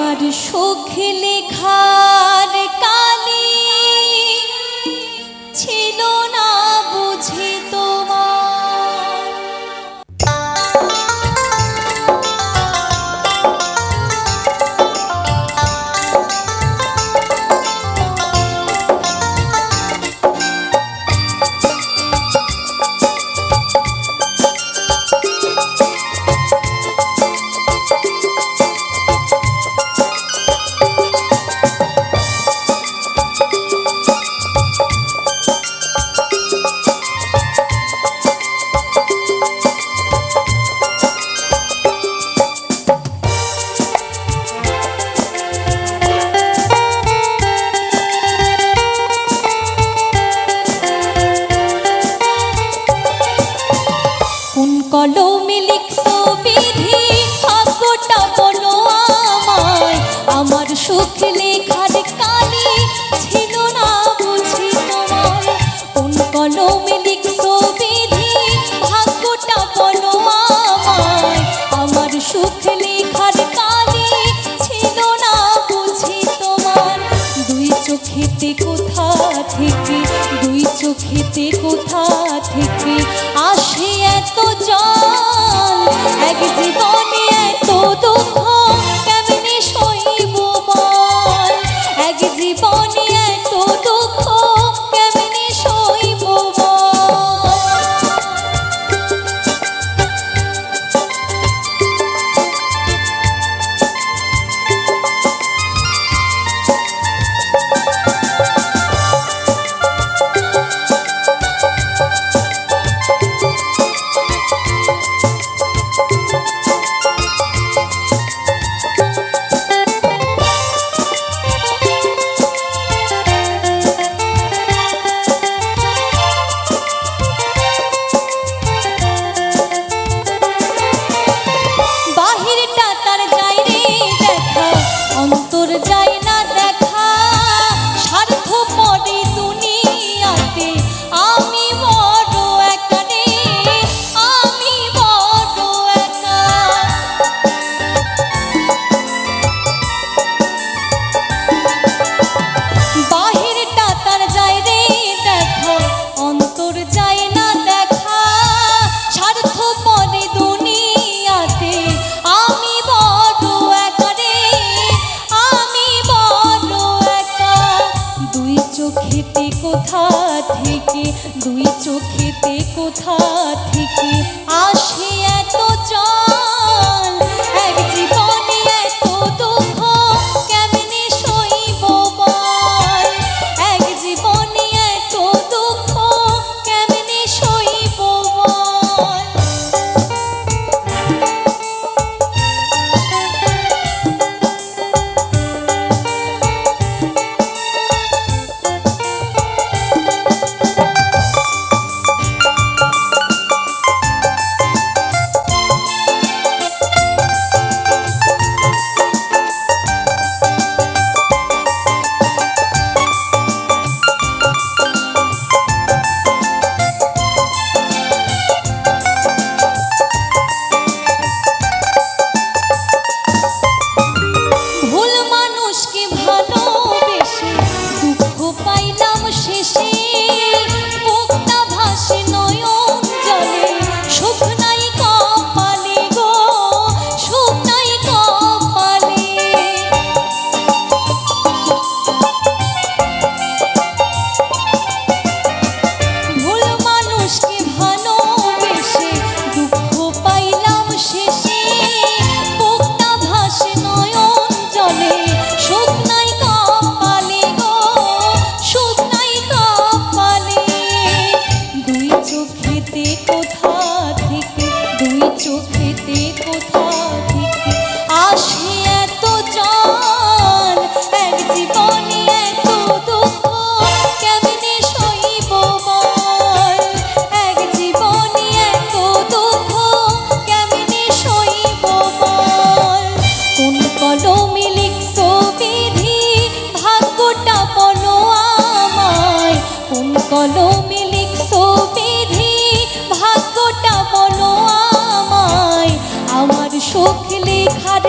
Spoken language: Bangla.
আমার সুখ লেখার কালি ছিল না বুঝি তোমার। কলমে লিখছো বিধি ভাগ্যটা বলো আমায়, আমার সুখ লেখার কালি ছিল না বুঝি তোমার। কোন কলমে লিখছো বিধি ভাগ্যটা বলো আমায়, আমার সুখ লেখার কালি ছিল না বুঝি তোমার। দুই চোখেতে কোথা থেকে, দুই চোখেতে কোথা থেকে আসে এত জল, এক জীবনে এত দুঃখ কেমনে সইব বল, এক জীবনে এত দুঃখ কেমনে সইব বল। কোথা থেকে, দুই চোখেতে কোথা থেকে আসে এত জল, এক জীবনে এত দুঃখ কেমনে সইব বল, এক জীবনে এত দুঃখ কেমনে সইব বল। কলমে লিখছো বিধি ভাগ্যটা বলো আমায়, আমার সুখ লেখার